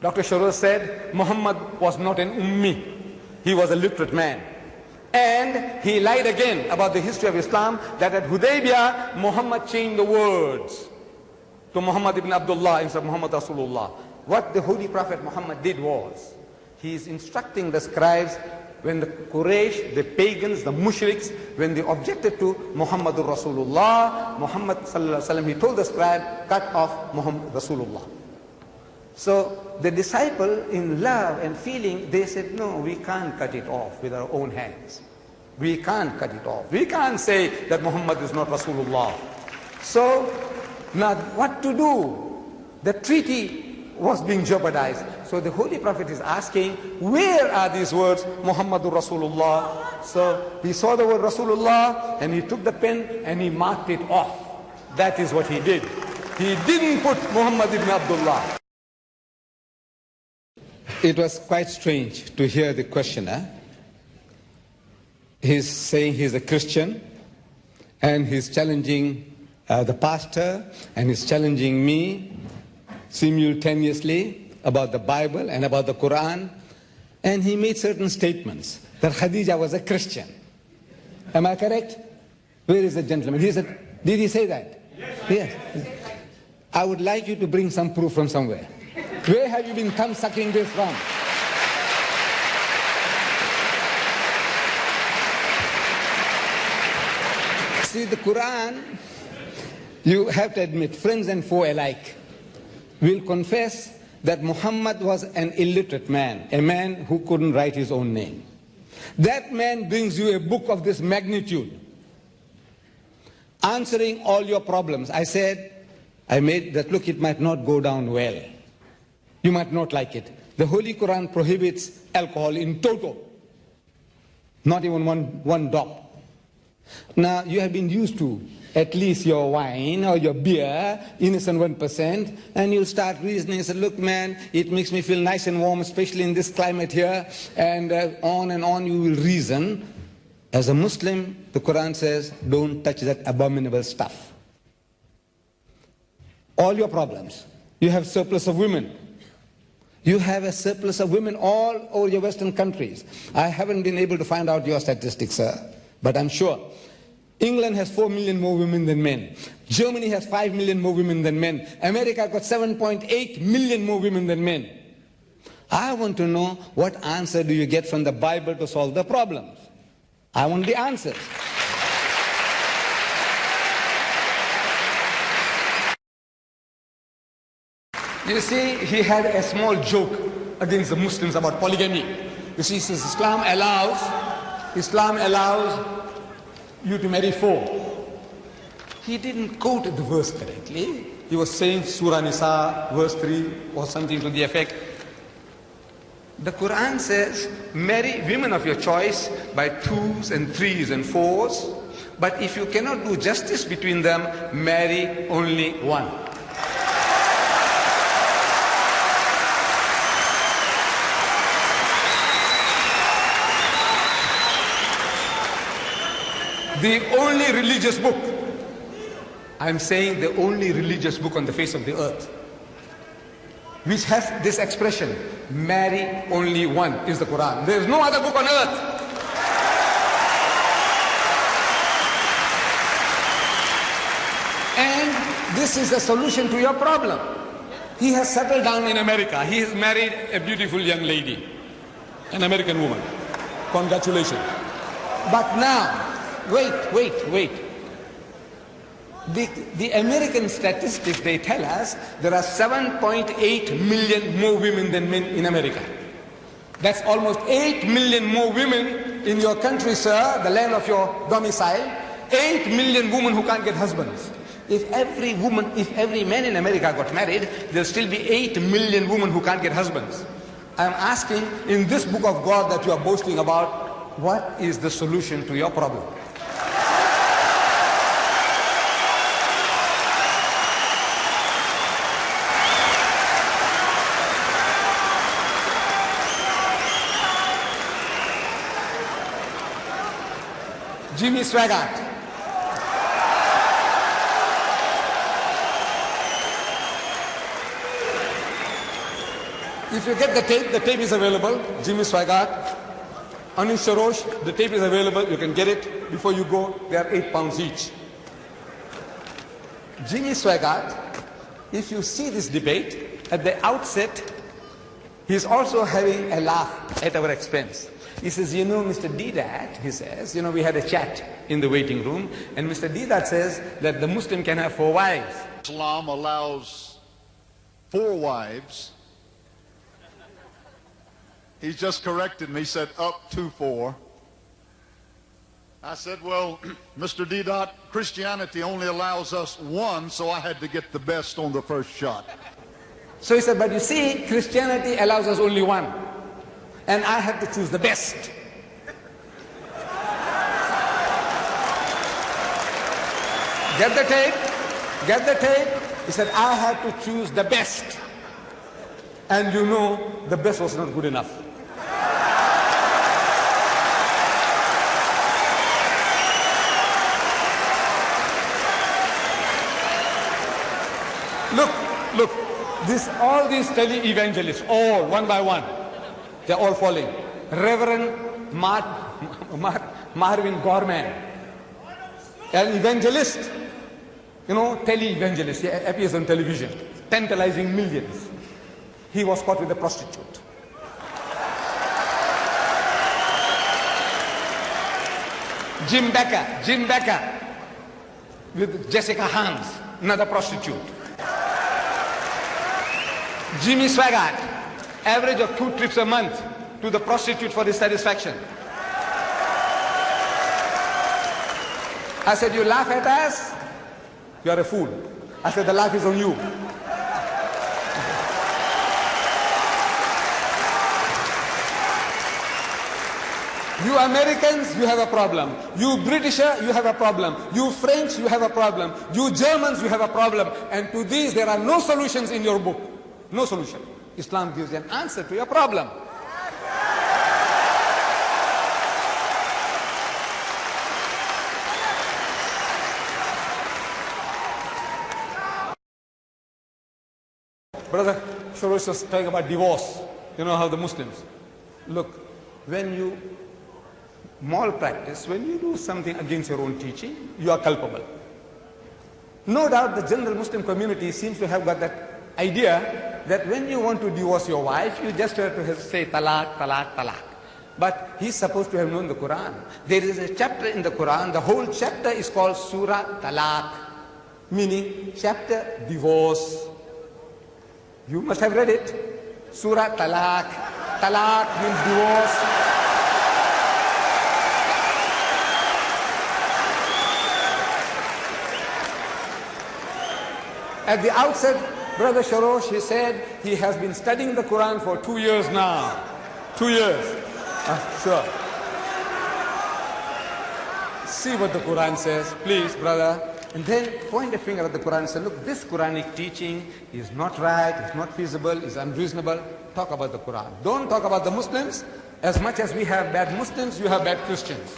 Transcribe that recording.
Dr. Sharur said Muhammad was not an ummi. He was a literate man. And he lied again about the history of Islam, that at Hudaybiyah, Muhammad changed the words to Muhammad ibn Abdullah instead of Muhammad Rasulullah. What the Holy Prophet Muhammad did was, he is instructing the scribes when the Quraysh, the pagans, the mushriks, when they objected to Muhammadur Rasulullah, Muhammad sallallahu alaihi wasallam, he told the scribe, cut off Muhammad Rasulullah. So the disciple, in love and feeling, they said, no, we can't cut it off with our own hands. We can't cut it off. We can't say that Muhammad is not Rasulullah. So now what to do? The treaty was being jeopardized. So the Holy Prophet is asking, where are these words, Muhammadur Rasulullah? So he saw the word Rasulullah and he took the pen and he marked it off. That is what he did. He didn't put Muhammad ibn Abdullah. It was quite strange to hear the questioner. He's saying he's a Christian and he's challenging the pastor and he's challenging me simultaneously about the Bible and about the Quran. And he made certain statements that Khadija was a Christian. Am I correct? Where is the gentleman? He said, did he say that? Yes. I would like you to bring some proof from somewhere. Where have you been thumb sucking this from? See, the Quran, you have to admit, friends and foe alike will confess that Muhammad was an illiterate man, a man who couldn't write his own name. That man brings you a book of this magnitude, answering all your problems. I made that, look, it might not go down well. You might not like it. The Holy Quran prohibits alcohol in toto. Not even one drop. Now, you have been used to at least your wine or your beer, innocent 1%, and you'll start reasoning and say, look, man, it makes me feel nice and warm, especially in this climate here, and on you will reason. As a Muslim, the Quran says, don't touch that abominable stuff. All your problems. You have surplus of women. You have a surplus of women all over your Western countries. I haven't been able to find out your statistics, sir, but I'm sure. England has 4 million more women than men. Germany has 5 million more women than men. America got 7.8 million more women than men. I want to know, what answer do you get from the Bible to solve the problems? I want the answers. You see, he had a small joke against the Muslims about polygamy. You see, since Islam allows you to marry 4. He didn't quote the verse correctly. He was saying Surah Nisa, verse 3, or something to the effect. The Quran says, marry women of your choice by 2s and 3s and 4s. But if you cannot do justice between them, marry only one. The only religious book, I'm saying the only religious book on the face of the earth, which has this expression, marry only one, is the Quran. There is no other book on earth. And this is a solution to your problem. He has settled down in America. He has married a beautiful young lady, an American woman. Congratulations. But now, wait. The American statistics, they tell us there are 7.8 million more women than men in America. That's almost 8 million more women in your country, sir, the land of your domicile. 8 million women who can't get husbands. If every man in America got married, there'll still be 8 million women who can't get husbands. I'm asking, in this book of God that you are boasting about, what is the solution to your problem? Jimmy Swaggart. If you get the tape is available. Jimmy Swaggart, Anish Sharosh, the tape is available. You can get it before you go. They are £8 each. Jimmy Swaggart, if you see this debate, at the outset, he's also having a laugh at our expense. He says, you know, Mr. Deedat, he says, you know, we had a chat in the waiting room, and Mr. Deedat says that the Muslim can have 4 wives. Islam allows 4 wives. He just corrected me, said up to 4. I said, well, Mr. Deedat, Christianity only allows us 1, so I had to get the best on the first shot. So he said, but you see, Christianity allows us only 1, and I have to choose the best. Get the tape? Get the tape? He said, I had to choose the best. And you know, the best was not good enough. Look, all these tele-evangelists, all one by one, they're all falling. Reverend Marvin Gorman, an evangelist, you know, tele-evangelist, he appears on television, tantalizing millions. He was caught with a prostitute. Jim Becker, with Jessica Hans, another prostitute. Jimmy Swaggart, average of 2 trips a month to the prostitute for his satisfaction. I said, you laugh at us? You are a fool. I said, the laugh is on you. You Americans, you have a problem. You Britisher, you have a problem. You French, you have a problem. You Germans, you have a problem. And to these, there are no solutions in your book. No solution. Islam gives an answer to your problem. Brother Shorosh was talking about divorce. You know how the Muslims. Look, when you malpractice, when you do something against your own teaching, you are culpable. No doubt the general Muslim community seems to have got that idea that when you want to divorce your wife, you just have to say talaq, talaq, talaq. But he's supposed to have known the Quran. There is a chapter in the Quran, the whole chapter is called Surah Talaq, meaning chapter divorce. You must have read it. Surah Talaq. Talaq means divorce. At the outset, Brother Sharosh, he said he has been studying the Quran for 2 years now. 2 years. Sure. See what the Quran says, please, brother. And then point a finger at the Quran and say, look, this Quranic teaching is not right, it's not feasible, it's unreasonable. Talk about the Quran. Don't talk about the Muslims. As much as we have bad Muslims, you have bad Christians.